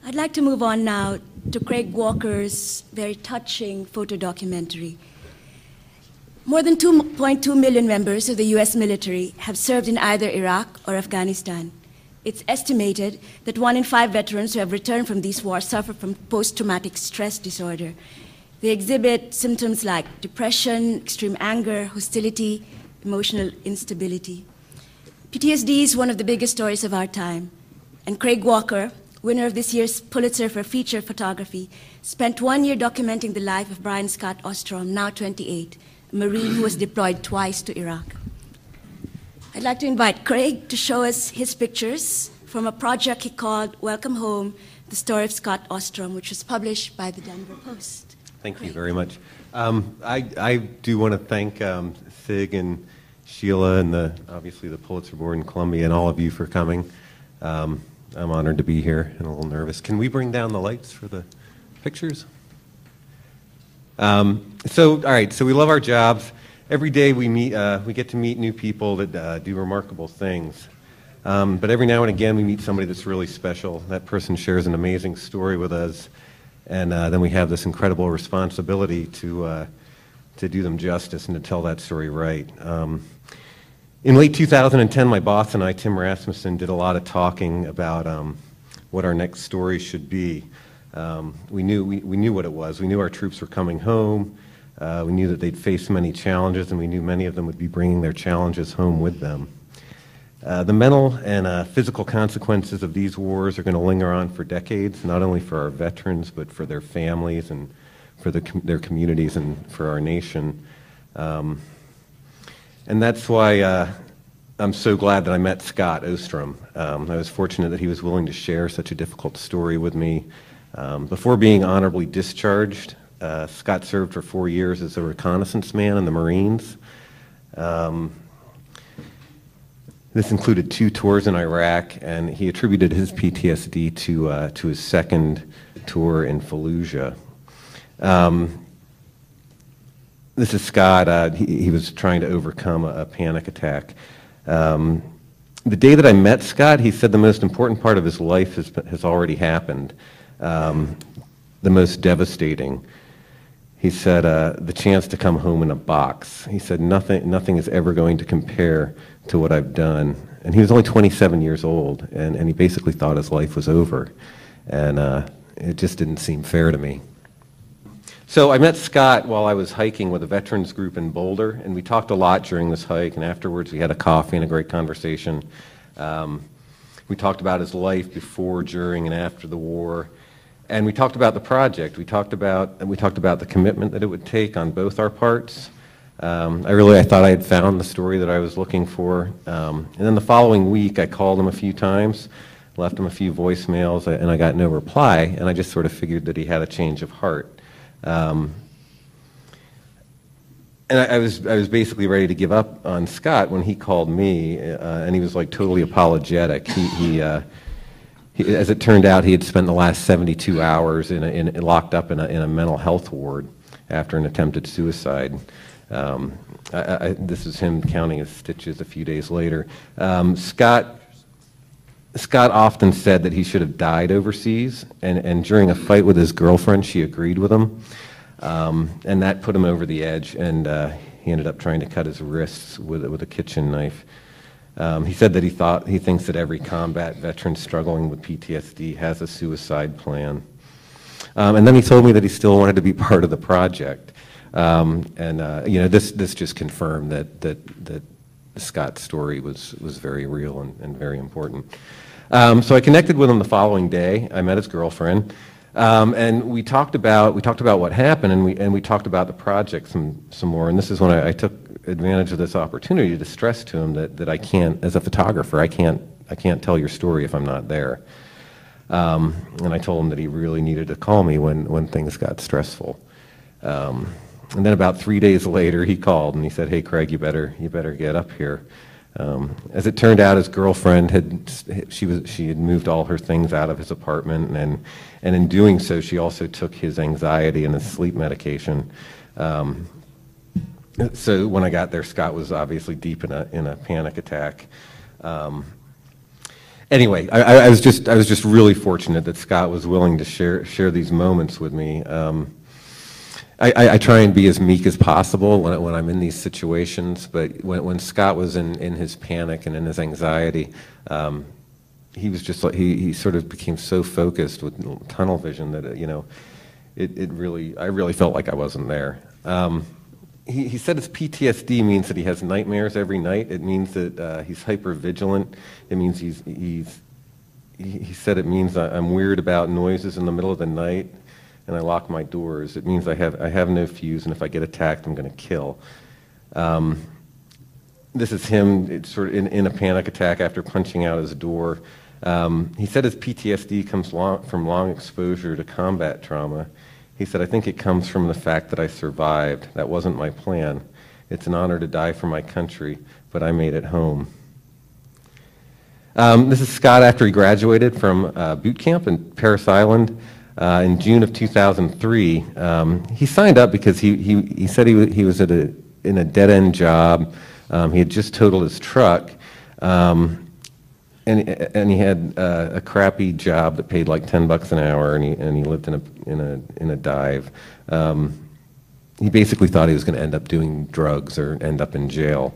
I'd like to move on now to Craig Walker's very touching photo documentary. More than 2.2 million members of the US military have served in either Iraq or Afghanistan. It's estimated that 1 in 5 veterans who have returned from these wars suffer from post-traumatic stress disorder. They exhibit symptoms like depression, extreme anger, hostility, emotional instability. PTSD is one of the biggest stories of our time, and Craig Walker, winner of this year's Pulitzer for feature photography, spent 1 year documenting the life of Brian Scott Ostrom, now 28, a Marine who was deployed twice to Iraq. I'd like to invite Craig to show us his pictures from a project he called Welcome Home, The Story of Scott Ostrom, which was published by the Denver Post. Thank you very much. I do want to thank Sig and Sheila and obviously the Pulitzer Board in Columbia and all of you for coming. I'm honored to be here and a little nervous. Can we bring down the lights for the pictures? All right, so we love our jobs. Every day we get to meet new people that do remarkable things. But every now and again we meet somebody that's really special. That person shares an amazing story with us, and then we have this incredible responsibility to do them justice and to tell that story right. In late 2010, my boss and I, Tim Rasmussen, did a lot of talking about what our next story should be. We knew what it was. We knew our troops were coming home. We knew that they'd face many challenges, and we knew many of them would be bringing their challenges home with them. The mental and physical consequences of these wars are going to linger on for decades, not only for our veterans, but for their families and for their communities and for our nation. And that's why I'm so glad that I met Scott Ostrom. I was fortunate that he was willing to share such a difficult story with me. Before being honorably discharged, Scott served for 4 years as a reconnaissance man in the Marines. This included 2 tours in Iraq, and he attributed his PTSD to his second tour in Fallujah. This is Scott. He was trying to overcome a panic attack. The day that I met Scott, he said the most important part of his life has already happened, the most devastating. He said, the chance to come home in a box. He said, nothing is ever going to compare to what I've done. And he was only 27 years old, and he basically thought his life was over. And it just didn't seem fair to me. So I met Scott while I was hiking with a veterans group in Boulder, and we talked a lot during this hike, and afterwards we had a coffee and a great conversation. We talked about his life before, during, and after the war. And we talked about the project. We talked about the commitment that it would take on both our parts. I thought I had found the story that I was looking for. And then the following week, I called him a few times, left him a few voicemails, and I got no reply. And I just sort of figured that he had a change of heart. And I was basically ready to give up on Scott when he called me, and he was like totally apologetic. He as it turned out, he had spent the last 72 hours locked up in a mental health ward after an attempted suicide. This is him counting his stitches a few days later. Scott often said that he should have died overseas, and during a fight with his girlfriend, she agreed with him, and that put him over the edge, and he ended up trying to cut his wrists with a kitchen knife. He said that he thinks that every combat veteran struggling with PTSD has a suicide plan. And then he told me that he still wanted to be part of the project. This just confirmed that Scott's story was very real and very important. So I connected with him the following day. I met his girlfriend, and we talked about what happened, and we talked about the project some more. And this is when I took advantage of this opportunity to stress to him that I can't, as a photographer, I can't tell your story if I'm not there. And I told him that he really needed to call me when things got stressful. And then about 3 days later, he called and he said, "Hey, Craig, you better get up here." As it turned out, his girlfriend she had moved all her things out of his apartment, and in doing so, she also took his anxiety and his sleep medication. So when I got there, Scott was obviously deep in a panic attack. Anyway, I was just really fortunate that Scott was willing to share these moments with me. I try and be as meek as possible when I'm in these situations, but when Scott was in his panic and in his anxiety, he was just like, he sort of became so focused with tunnel vision that, I really felt like I wasn't there. He said his PTSD means that he has nightmares every night. It means that he's hyper-vigilant. It means he said it means I'm weird about noises in the middle of the night, and I lock my doors. It means I have no fuse, and if I get attacked, I'm going to kill. This is him sort of in a panic attack after punching out his door. He said his PTSD comes from long exposure to combat trauma. He said, I think it comes from the fact that I survived. That wasn't my plan. It's an honor to die for my country, but I made it home. This is Scott after he graduated from boot camp in Parris Island in June of 2003. He signed up because he said he was in a dead-end job. He had just totaled his truck. And he had a crappy job that paid like $10 an hour, and he lived in a dive. He basically thought he was going to end up doing drugs or end up in jail.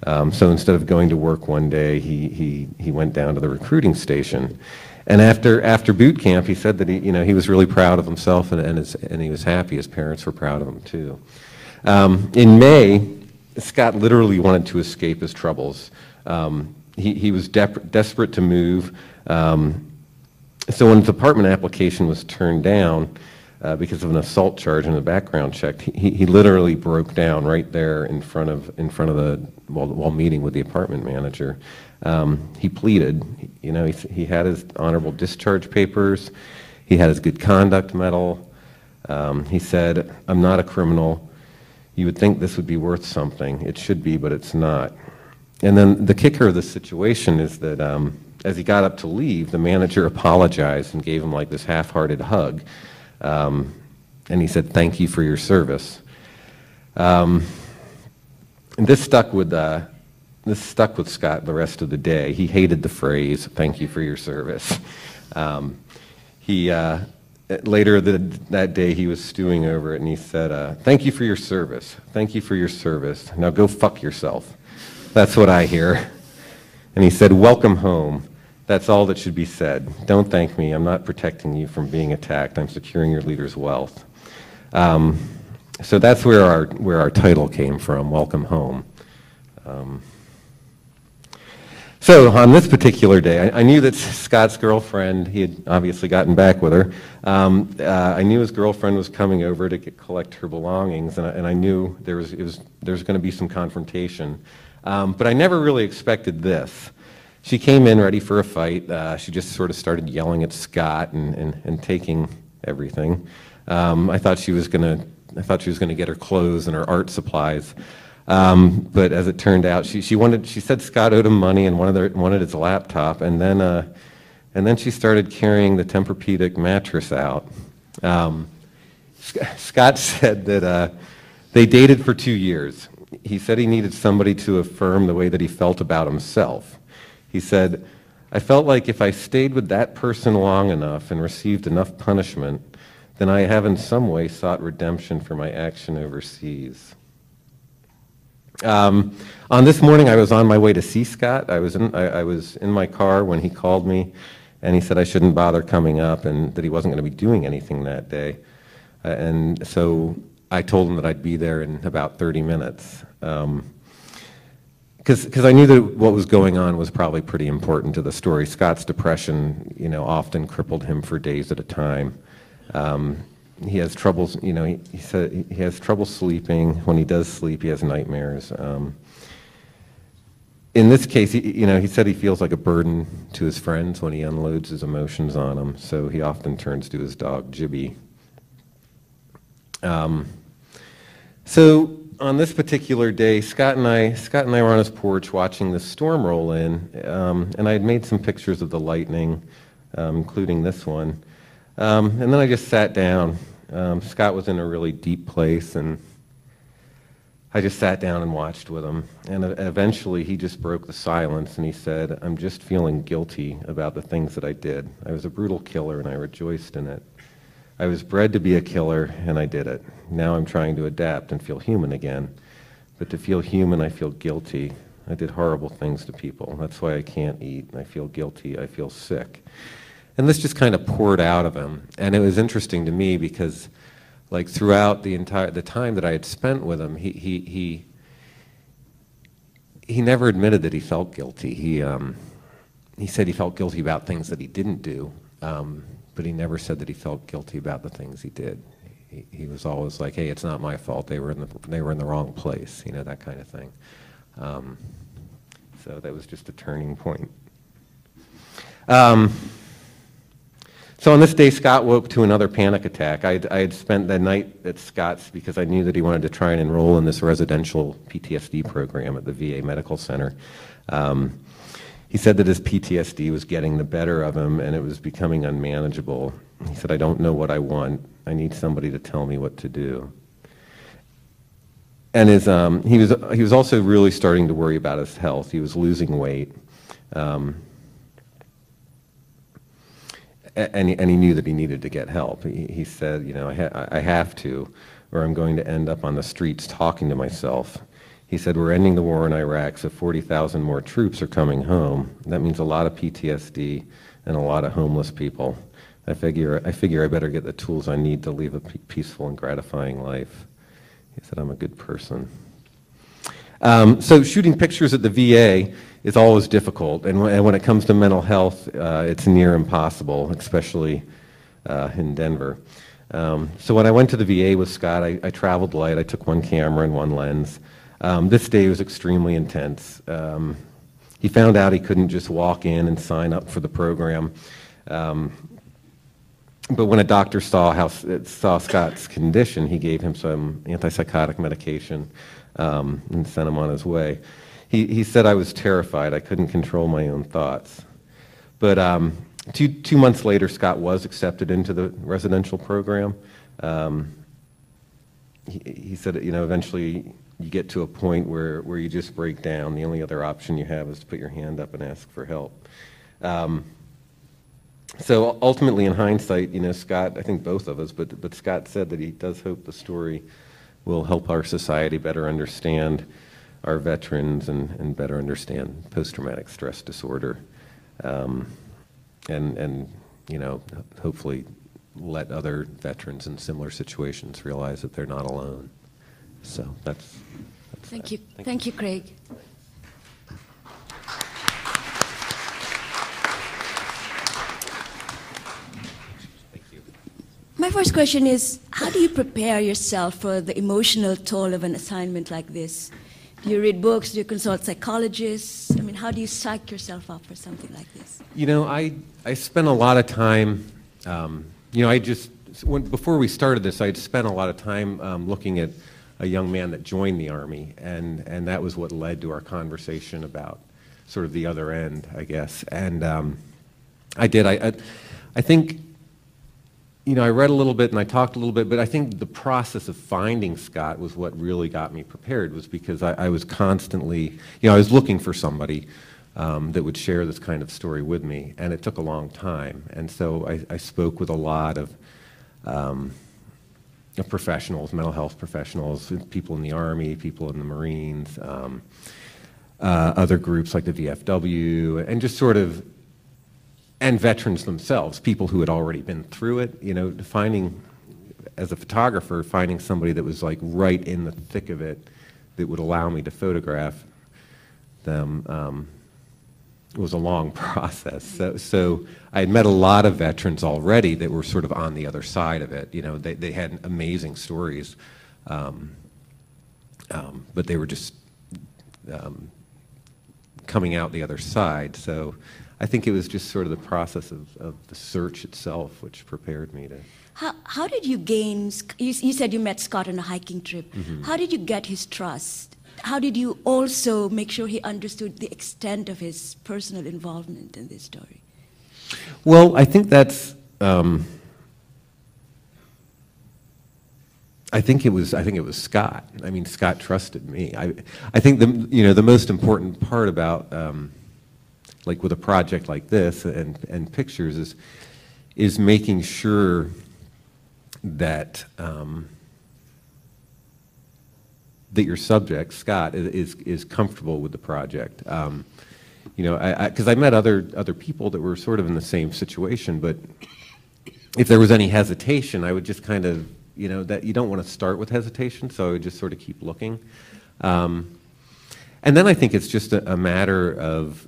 So instead of going to work one day, he went down to the recruiting station. And after boot camp, he said that he was really proud of himself, and he was happy. His parents were proud of him too. In May, Scott literally wanted to escape his troubles. He was desperate to move, so when his apartment application was turned down because of an assault charge and a background check, he literally broke down right there in front of while meeting with the apartment manager. He pleaded. He had his honorable discharge papers, he had his good conduct medal. He said, "I'm not a criminal. You would think this would be worth something. It should be, but it's not." And then the kicker of the situation is that as he got up to leave, the manager apologized and gave him like this half-hearted hug. And he said, "Thank you for your service." And this stuck with Scott the rest of the day. He hated the phrase, "Thank you for your service." Later that day, he was stewing over it, and he said, "Thank you for your service. Thank you for your service. Now go fuck yourself." That's what I hear. And he said, "Welcome home. That's all that should be said. Don't thank me. I'm not protecting you from being attacked. I'm securing your leader's wealth." So that's where our title came from, Welcome Home. So on this particular day, I knew that Scott's girlfriend, he had obviously gotten back with her. I knew his girlfriend was coming over to collect her belongings, and I knew there was going to be some confrontation. But I never really expected this. She came in ready for a fight. She just sort of started yelling at Scott and taking everything. I thought she was going to get her clothes and her art supplies. But as it turned out, she said Scott owed him money and wanted his laptop, and then she started carrying the Tempur-Pedic mattress out. Scott said that they dated for 2 years. He said he needed somebody to affirm the way that he felt about himself. He said, "I felt like if I stayed with that person long enough and received enough punishment, then I have in some way sought redemption for my action overseas." On this morning, I was on my way to see Scott. I was in my car when he called me, and he said I shouldn't bother coming up and that he wasn't going to be doing anything that day. And so I told him that I'd be there in about 30 minutes. Because I knew that what was going on was probably pretty important to the story. Scott's depression, often crippled him for days at a time. He has troubles, he said he has trouble sleeping. When he does sleep, he has nightmares. In this case, he said he feels like a burden to his friends when he unloads his emotions on them, so he often turns to his dog, Jibby. So on this particular day, Scott and I were on his porch watching the storm roll in, and I had made some pictures of the lightning, including this one. And then I just sat down. Scott was in a really deep place, and I just sat down and watched with him, and eventually he just broke the silence and he said, "I'm just feeling guilty about the things that I did. I was a brutal killer and I rejoiced in it. I was bred to be a killer and I did it. Now I'm trying to adapt and feel human again. But to feel human, I feel guilty. I did horrible things to people. That's why I can't eat. I feel guilty. I feel sick." And this just kind of poured out of him. And it was interesting to me because like throughout the time that I had spent with him, he never admitted that he felt guilty. He said he felt guilty about things that he didn't do, but he never said that he felt guilty about the things he did. He was always like, "Hey, it's not my fault. They were in the wrong place," you know, that kind of thing. So that was just a turning point. So on this day, Scott woke to another panic attack. I had spent the night at Scott's because I knew that he wanted to try and enroll in this residential PTSD program at the VA Medical Center. He said that his PTSD was getting the better of him and it was becoming unmanageable. He said, "I don't know what I want. I need somebody to tell me what to do." And he was also really starting to worry about his health. He was losing weight. And he knew that he needed to get help. He said, "You know, I have to, or I'm going to end up on the streets talking to myself." He said, "We're ending the war in Iraq, so 40,000 more troops are coming home. That means a lot of PTSD and a lot of homeless people. I figure I better get the tools I need to live a peaceful and gratifying life." He said, "I'm a good person." So shooting pictures at the VA is always difficult, and when it comes to mental health, it's near impossible, especially in Denver. So when I went to the VA with Scott, I traveled light. I took one camera and one lens. This day was extremely intense. He found out he couldn't just walk in and sign up for the program. But when a doctor saw Scott's condition, he gave him some antipsychotic medication and sent him on his way. He said, "I was terrified. I couldn't control my own thoughts." But two months later, Scott was accepted into the residential program. He said, you know, eventually you get to a point where you just break down. The only other option you have is to put your hand up and ask for help. So ultimately, in hindsight, you know, Scott, I think both of us, but Scott said that he does hope the story will help our society better understand our veterans and better understand post-traumatic stress disorder, and you know, hopefully let other veterans in similar situations realize that they're not alone. So that's Thank you. Thank you, Craig. My first question is, how do you prepare yourself for the emotional toll of an assignment like this? Do you read books? Do you consult psychologists? I mean, how do you psych yourself up for something like this? You know, I spent a lot of time, you know, before we started this, I'd spent a lot of time looking at a young man that joined the Army, and that was what led to our conversation about sort of the other end, I guess. And I think, you know, I read a little bit and I talked a little bit, but I think the process of finding Scott was what really got me prepared, was because I was constantly, you know, I was looking for somebody that would share this kind of story with me, and it took a long time. And so I spoke with a lot of professionals, mental health professionals, people in the Army, people in the Marines, other groups like the VFW, and just sort of, and veterans themselves, people who had already been through it. You know, finding, as a photographer, finding somebody that was like right in the thick of it that would allow me to photograph them was a long process. So I had met a lot of veterans already that were sort of on the other side of it. You know, they had amazing stories, but they were just coming out the other side. So I think it was just sort of the process of the search itself which prepared me to. How did you gain, you said you met Scott on a hiking trip. Mm-hmm. How did you get his trust? How did you also make sure he understood the extent of his personal involvement in this story? Well, I think that's, I think it was Scott. I mean, Scott trusted me. I think the most important part about like with a project like this and pictures is making sure that that your subject, Scott, is comfortable with the project. Because I met other people that were sort of in the same situation, but if there was any hesitation, I would just kind of, that you don't want to start with hesitation, so I would just sort of keep looking. And then I think it's just a matter of,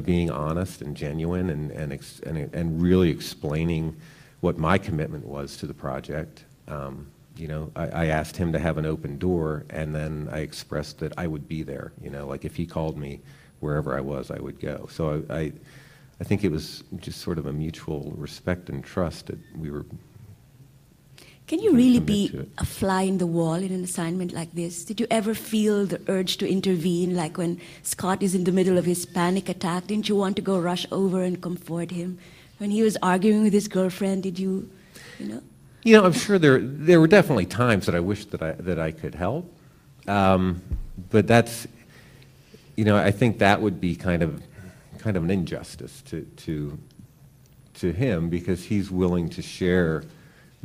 being honest and genuine and really explaining what my commitment was to the project. I asked him to have an open door, and then I expressed that I would be there. Like if he called me wherever I was, I would go. So I think it was just sort of a mutual respect and trust that we were. Can you really be a fly in the wall in an assignment like this? Did you ever feel the urge to intervene, like when Scott is in the middle of his panic attack? Didn't you want to go rush over and comfort him? When he was arguing with his girlfriend, did you, I'm sure there were definitely times that I wished that I could help, but that's, I think that would be kind of an injustice to him, because he's willing to share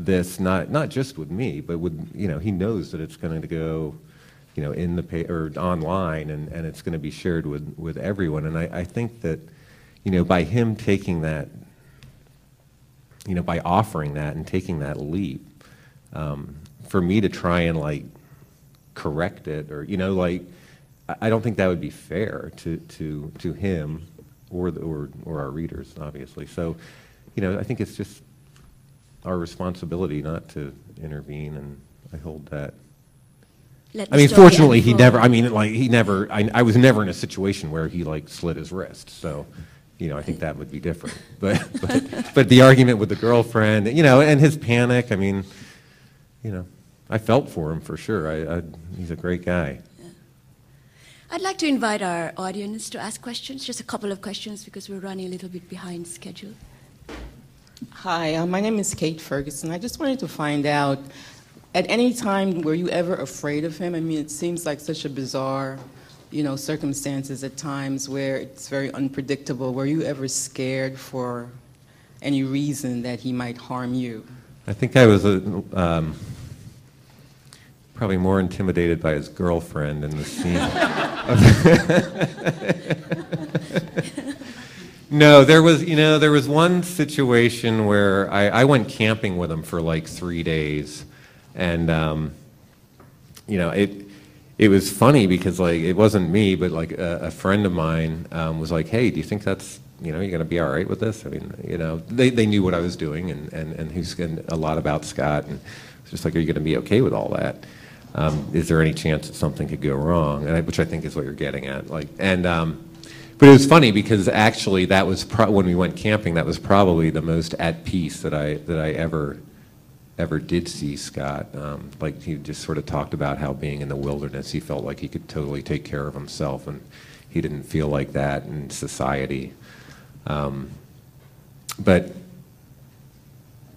this not just with me, but with he knows that it's going to go in the or online, and it's going to be shared with everyone. And I think that by him taking that, by offering that and taking that leap, for me to try and like correct it, or I don't think that would be fair to him or our readers, obviously. So I think it's just our responsibility not to intervene, and I hold that. Fortunately, he never. I was never in a situation where he like slit his wrist. So, I think that would be different. But the argument with the girlfriend, and his panic. I felt for him for sure. He's a great guy. Yeah. I'd like to invite our audience to ask questions. Just a couple of questions because we're running a little bit behind schedule. Hi, my name is Kate Ferguson. I just wanted to find out, at any time, were you ever afraid of him? It seems like such a bizarre, circumstances at times where it's very unpredictable. Were you ever scared for any reason that he might harm you? I think I was probably more intimidated by his girlfriend in the scene. No, there was one situation where I went camping with him for like 3 days, and it was funny because like it wasn't me, but like a friend of mine was like, "Hey, do you think that's you're going to be all right with this?" They knew what I was doing, and he was getting a lot about Scott, and it's just like, "Are you going to be okay with all that? Is there any chance that something could go wrong?" Which I think is what you're getting at, But it was funny because actually that was when we went camping, that was probably the most at peace that I ever did see Scott. Like he just sort of talked about how being in the wilderness, he felt like he could totally take care of himself, and he didn't feel like that in society. But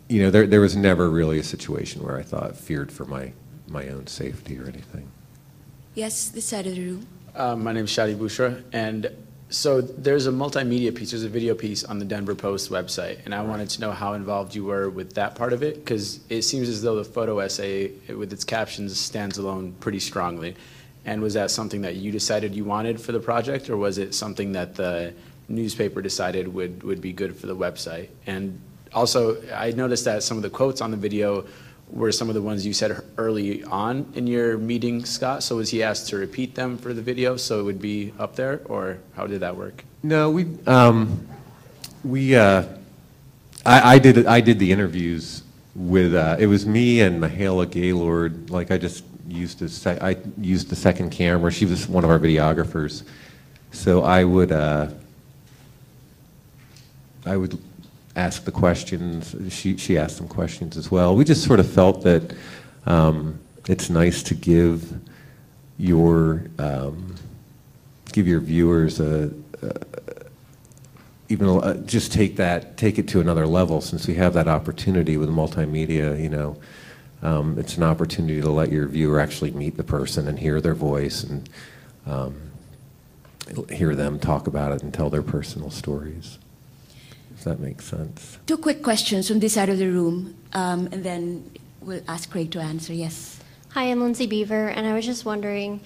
there was never really a situation where I feared for my own safety or anything. Yes, this side of the room. My name is Shadi Bushra, and so there's a multimedia piece, there's a video piece on the Denver Post website, and I wanted to know how involved you were with that part of it, because it seems as though the photo essay with its captions stands alone pretty strongly. And was that something that you decided you wanted for the project, or was it something that the newspaper decided would be good for the website? And also, I noticed that some of the quotes on the video were some of the ones you said early on in your meeting, Scott. So was he asked to repeat them for the video so it would be up there, or how did that work? No, I did the interviews with it was me and Mahala Gaylord. Like I used the second camera. She was one of our videographers, so I would ask the questions. She asked some questions as well. We just sort of felt that it's nice to give your viewers just take it to another level, since we have that opportunity with multimedia. it's an opportunity to let your viewer actually meet the person and hear their voice and hear them talk about it and tell their personal stories. If that makes sense. Two quick questions from this side of the room, and then we'll ask Craig to answer. Yes. Hi, I'm Lindsay Beaver, and I was just wondering,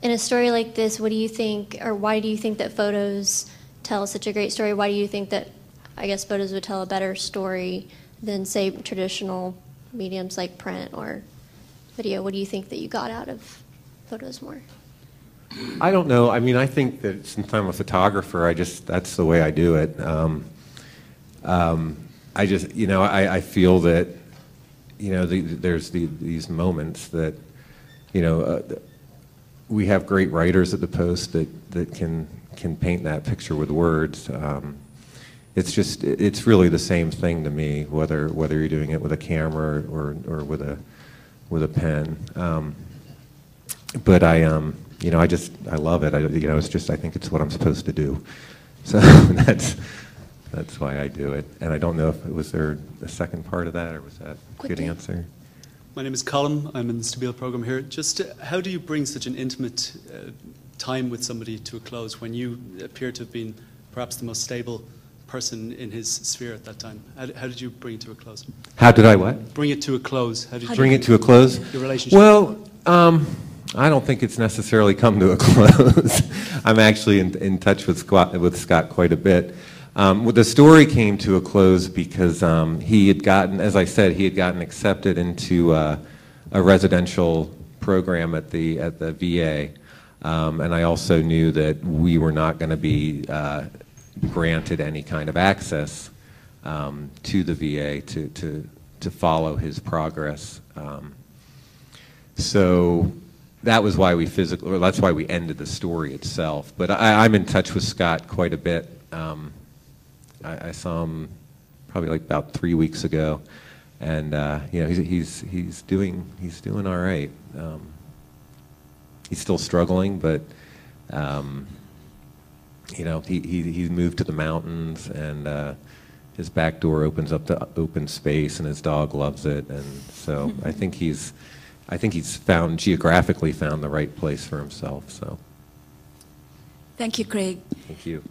in a story like this, what do you think, or why do you think that photos tell such a great story? Why do you think that, I guess, photos would tell a better story than, say, traditional mediums like print or video? What do you think that you got out of photos more? I don't know. I mean, I think that since I'm a photographer, that's the way I do it. I just, you know, I feel that, you know, there's these moments that, you know, we have great writers at the Post that can paint that picture with words. It's really the same thing to me, whether you're doing it with a camera or with a pen. But you know, I love it. You know, I think it's what I'm supposed to do. So that's why I do it. And I don't know if was there a second part of that, or was that a good answer? My name is Colin. I'm in the Stabile program here. Just how do you bring such an intimate time with somebody to a close when you appear to have been perhaps the most stable person in his sphere at that time? How did you bring it to a close? How did I what? Bring it to a close. How did you bring it to a close? Your relationship. Well, I don't think it's necessarily come to a close. I'm actually in touch with Scott quite a bit. The story came to a close because he had gotten, as I said, he had gotten accepted into a residential program at the VA, and I also knew that we were not going to be granted any kind of access to the VA to follow his progress. So that was why that's why we ended the story itself. But I'm in touch with Scott quite a bit. I saw him probably like about 3 weeks ago, and you know, he's doing all right. He's still struggling, but you know, he moved to the mountains, and his back door opens up to open space, and his dog loves it, and so I think he's geographically found the right place for himself. So. Thank you, Craig. Thank you.